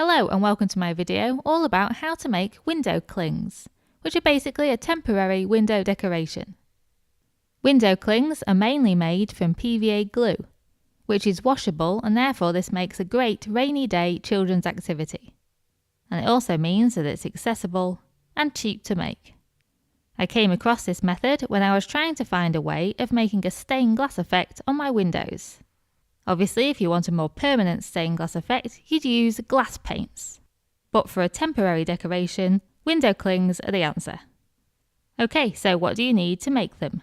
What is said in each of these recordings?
Hello and welcome to my video all about how to make window clings, which are basically a temporary window decoration. Window clings are mainly made from PVA glue, which is washable, and therefore this makes a great rainy day children's activity. And it also means that it's accessible and cheap to make. I came across this method when I was trying to find a way of making a stained glass effect on my windows. Obviously, if you want a more permanent stained glass effect, you'd use glass paints. But for a temporary decoration, window clings are the answer. Okay, so what do you need to make them?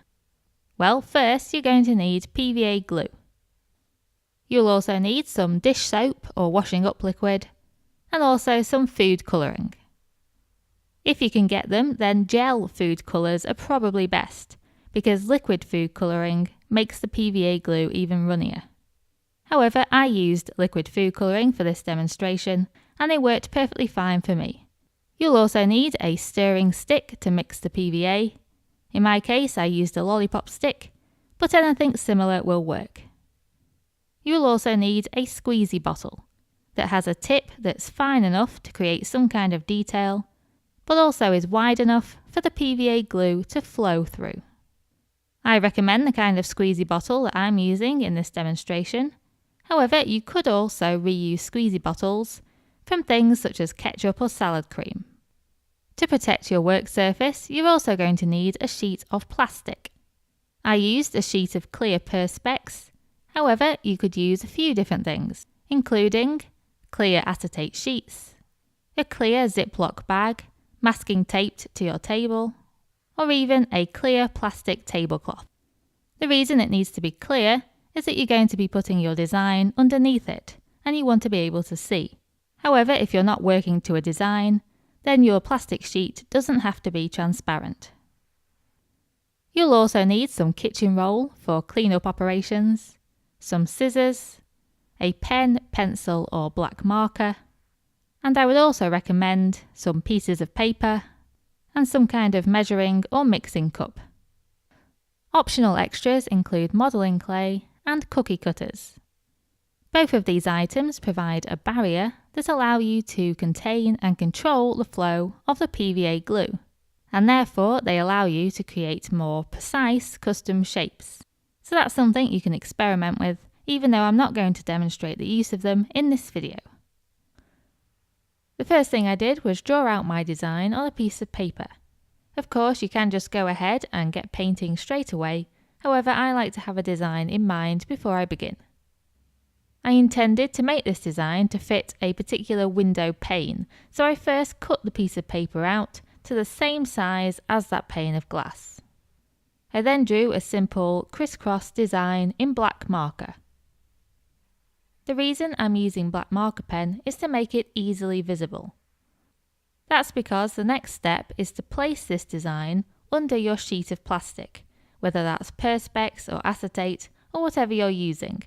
Well, first you're going to need PVA glue. You'll also need some dish soap or washing up liquid, and also some food colouring. If you can get them, then gel food colours are probably best, because liquid food colouring makes the PVA glue even runnier. However, I used liquid food colouring for this demonstration, and it worked perfectly fine for me. You'll also need a stirring stick to mix the PVA. In my case, I used a lollipop stick, but anything similar will work. You'll also need a squeezy bottle that has a tip that's fine enough to create some kind of detail, but also is wide enough for the PVA glue to flow through. I recommend the kind of squeezy bottle that I'm using in this demonstration. However, you could also reuse squeezy bottles from things such as ketchup or salad cream. To protect your work surface, you're also going to need a sheet of plastic. I used a sheet of clear perspex. However, you could use a few different things, including clear acetate sheets, a clear Ziploc bag, masking taped to your table, or even a clear plastic tablecloth. The reason it needs to be clear is that you're going to be putting your design underneath it, and you want to be able to see. However, if you're not working to a design, then your plastic sheet doesn't have to be transparent. You'll also need some kitchen roll for cleanup operations, some scissors, a pen, pencil or black marker, and I would also recommend some pieces of paper and some kind of measuring or mixing cup. Optional extras include modelling clay and cookie cutters. Both of these items provide a barrier that allow you to contain and control the flow of the PVA glue, and therefore they allow you to create more precise custom shapes. So that's something you can experiment with, even though I'm not going to demonstrate the use of them in this video. The first thing I did was draw out my design on a piece of paper. Of course, you can just go ahead and get painting straight away. However, I like to have a design in mind before I begin. I intended to make this design to fit a particular window pane, so I first cut the piece of paper out to the same size as that pane of glass. I then drew a simple crisscross design in black marker. The reason I'm using black marker pen is to make it easily visible. That's because the next step is to place this design under your sheet of plastic, whether that's perspex or acetate or whatever you're using,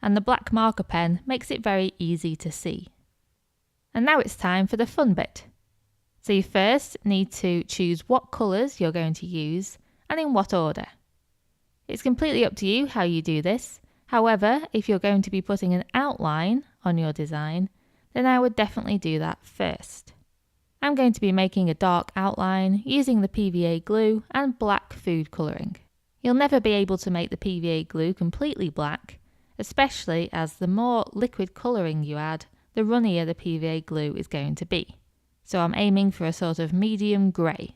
and the black marker pen makes it very easy to see. And now it's time for the fun bit. So you first need to choose what colours you're going to use and in what order. It's completely up to you how you do this. However, if you're going to be putting an outline on your design, then I would definitely do that first. I'm going to be making a dark outline using the PVA glue and black food colouring. You'll never be able to make the PVA glue completely black, especially as the more liquid colouring you add, the runnier the PVA glue is going to be. So I'm aiming for a sort of medium grey.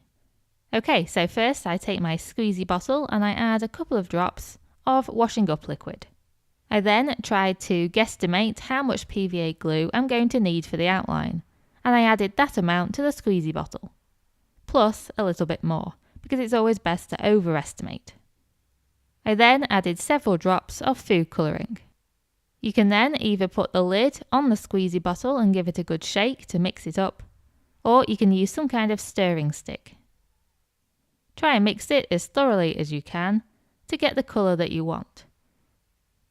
Okay, so first I take my squeezy bottle and I add a couple of drops of washing up liquid. I then tried to guesstimate how much PVA glue I'm going to need for the outline, and I added that amount to the squeezy bottle, plus a little bit more, because it's always best to overestimate. I then added several drops of food colouring. You can then either put the lid on the squeezy bottle and give it a good shake to mix it up, or you can use some kind of stirring stick. Try and mix it as thoroughly as you can to get the colour that you want.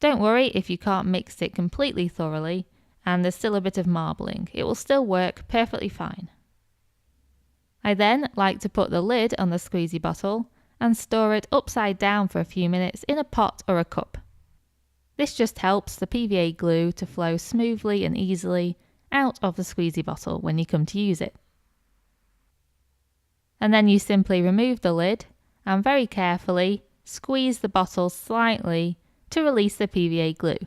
Don't worry if you can't mix it completely thoroughly and there's still a bit of marbling, it will still work perfectly fine. I then like to put the lid on the squeezy bottle and store it upside down for a few minutes in a pot or a cup. This just helps the PVA glue to flow smoothly and easily out of the squeezy bottle when you come to use it. And then you simply remove the lid and very carefully squeeze the bottle slightly to release the PVA glue.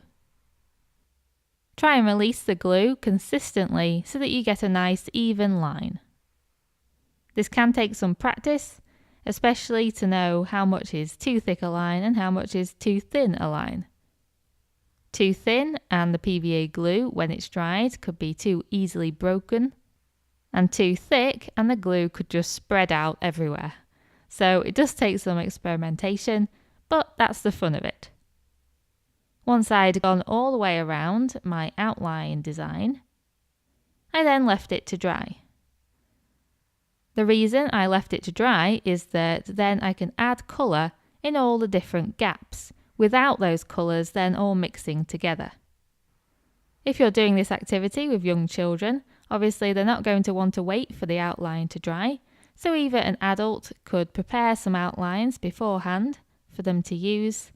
Try and release the glue consistently so that you get a nice even line. This can take some practice, especially to know how much is too thick a line and how much is too thin a line. Too thin and the PVA glue, when it's dried, could be too easily broken, and too thick and the glue could just spread out everywhere. So it does take some experimentation, but that's the fun of it. Once I'd gone all the way around my outline design, I then left it to dry. The reason I left it to dry is that then I can add colour in all the different gaps without those colours then all mixing together. If you're doing this activity with young children, obviously they're not going to want to wait for the outline to dry, so either an adult could prepare some outlines beforehand for them to use,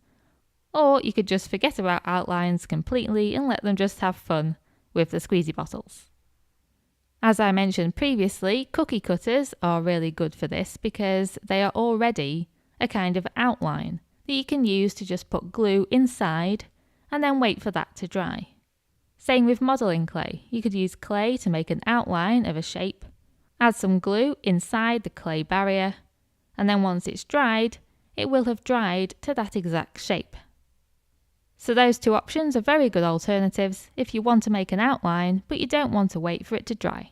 or you could just forget about outlines completely and let them just have fun with the squeezy bottles. As I mentioned previously, cookie cutters are really good for this because they are already a kind of outline that you can use to just put glue inside and then wait for that to dry. Same with modelling clay. You could use clay to make an outline of a shape, add some glue inside the clay barrier, and then once it's dried, it will have dried to that exact shape. So those two options are very good alternatives if you want to make an outline but you don't want to wait for it to dry.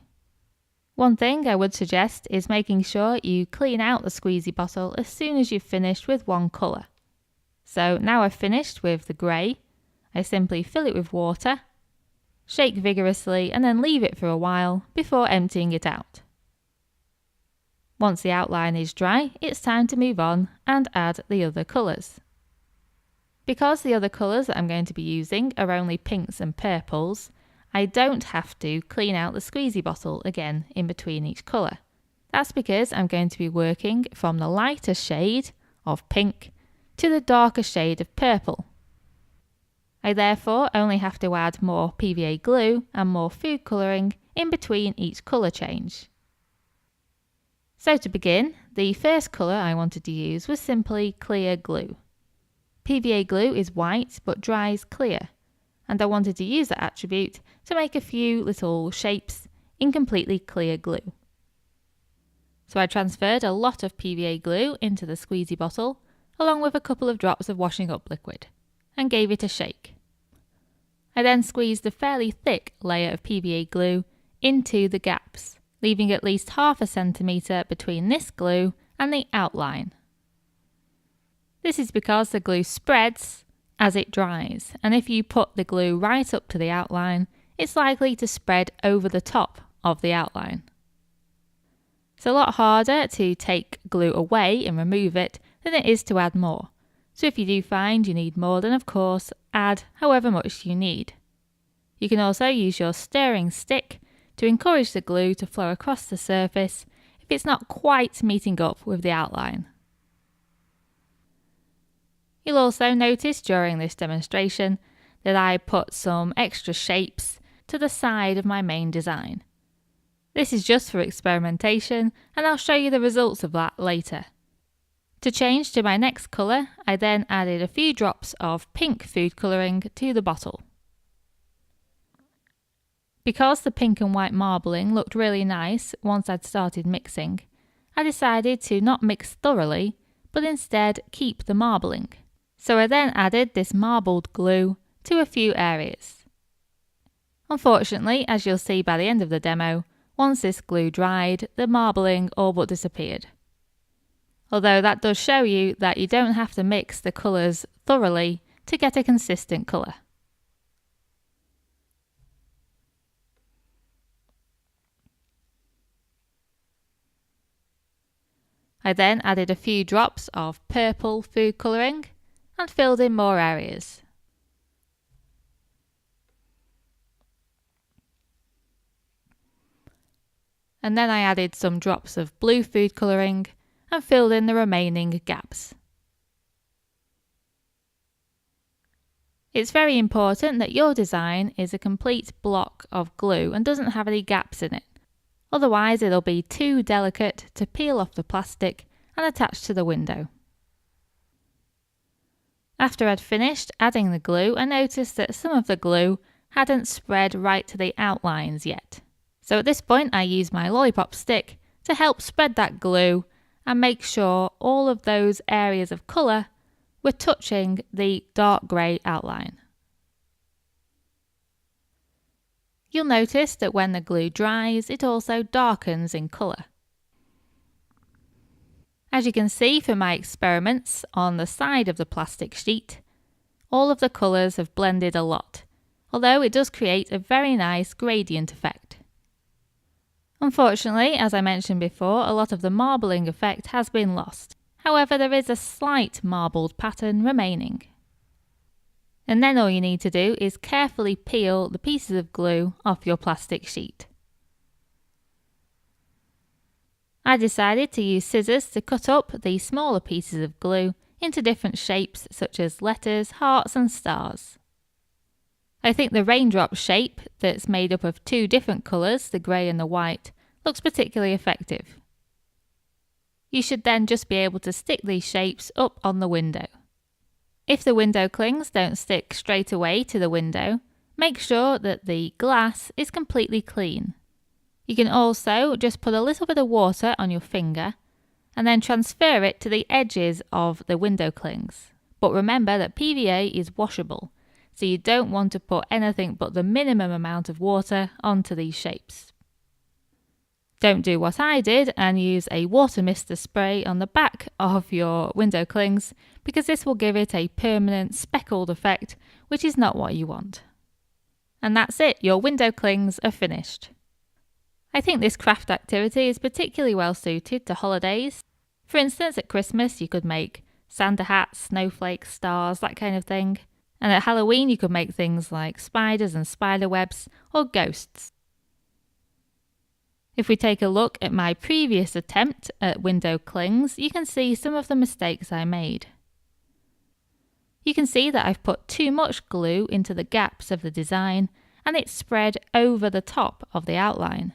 One thing I would suggest is making sure you clean out the squeezy bottle as soon as you've finished with one colour. So now I've finished with the grey, I simply fill it with water, shake vigorously and then leave it for a while before emptying it out. Once the outline is dry, it's time to move on and add the other colours. Because the other colours that I'm going to be using are only pinks and purples, I don't have to clean out the squeezy bottle again in between each colour. That's because I'm going to be working from the lighter shade of pink to the darker shade of purple. I therefore only have to add more PVA glue and more food colouring in between each colour change. So to begin, the first colour I wanted to use was simply clear glue. PVA glue is white but dries clear, and I wanted to use that attribute to make a few little shapes in completely clear glue. So I transferred a lot of PVA glue into the squeezy bottle along with a couple of drops of washing up liquid and gave it a shake. I then squeezed a fairly thick layer of PVA glue into the gaps, leaving at least half a centimetre between this glue and the outline. This is because the glue spreads as it dries, and if you put the glue right up to the outline, it's likely to spread over the top of the outline. It's a lot harder to take glue away and remove it than it is to add more. So if you do find you need more, then of course add however much you need. You can also use your stirring stick to encourage the glue to flow across the surface if it's not quite meeting up with the outline. You'll also notice during this demonstration that I put some extra shapes to the side of my main design. This is just for experimentation, and I'll show you the results of that later. To change to my next colour, I then added a few drops of pink food colouring to the bottle. Because the pink and white marbling looked really nice once I'd started mixing, I decided to not mix thoroughly, but instead keep the marbling. So I then added this marbled glue to a few areas. Unfortunately, as you'll see by the end of the demo, once this glue dried, the marbling all but disappeared. Although that does show you that you don't have to mix the colours thoroughly to get a consistent colour. I then added a few drops of purple food colouring and filled in more areas. And then I added some drops of blue food colouring and filled in the remaining gaps. It's very important that your design is a complete block of glue and doesn't have any gaps in it. Otherwise it'll be too delicate to peel off the plastic and attach to the window. After I'd finished adding the glue, I noticed that some of the glue hadn't spread right to the outlines yet. So at this point I used my lollipop stick to help spread that glue and make sure all of those areas of colour were touching the dark grey outline. You'll notice that when the glue dries, it also darkens in colour. As you can see from my experiments on the side of the plastic sheet, all of the colours have blended a lot, although it does create a very nice gradient effect. Unfortunately, as I mentioned before, a lot of the marbling effect has been lost. However, there is a slight marbled pattern remaining. And then all you need to do is carefully peel the pieces of glue off your plastic sheet. I decided to use scissors to cut up the smaller pieces of glue into different shapes such as letters, hearts and stars. I think the raindrop shape that's made up of two different colours, the grey and the white, looks particularly effective. You should then just be able to stick these shapes up on the window. If the window clings don't stick straight away to the window, make sure that the glass is completely clean. You can also just put a little bit of water on your finger and then transfer it to the edges of the window clings. But remember that PVA is washable, so you don't want to put anything but the minimum amount of water onto these shapes. Don't do what I did and use a water mister spray on the back of your window clings, because this will give it a permanent speckled effect, which is not what you want. And that's it, your window clings are finished. I think this craft activity is particularly well suited to holidays. For instance, at Christmas you could make Santa hats, snowflakes, stars, that kind of thing. And at Halloween you could make things like spiders and spider webs or ghosts. If we take a look at my previous attempt at window clings, you can see some of the mistakes I made. You can see that I've put too much glue into the gaps of the design and it's spread over the top of the outline.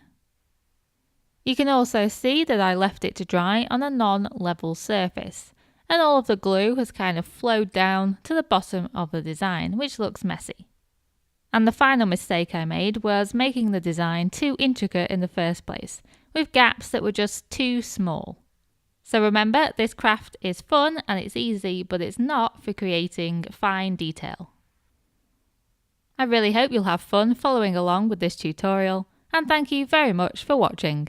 You can also see that I left it to dry on a non-level surface, and all of the glue has kind of flowed down to the bottom of the design, which looks messy. And the final mistake I made was making the design too intricate in the first place, with gaps that were just too small. So remember, this craft is fun and it's easy, but it's not for creating fine detail. I really hope you'll have fun following along with this tutorial, and thank you very much for watching.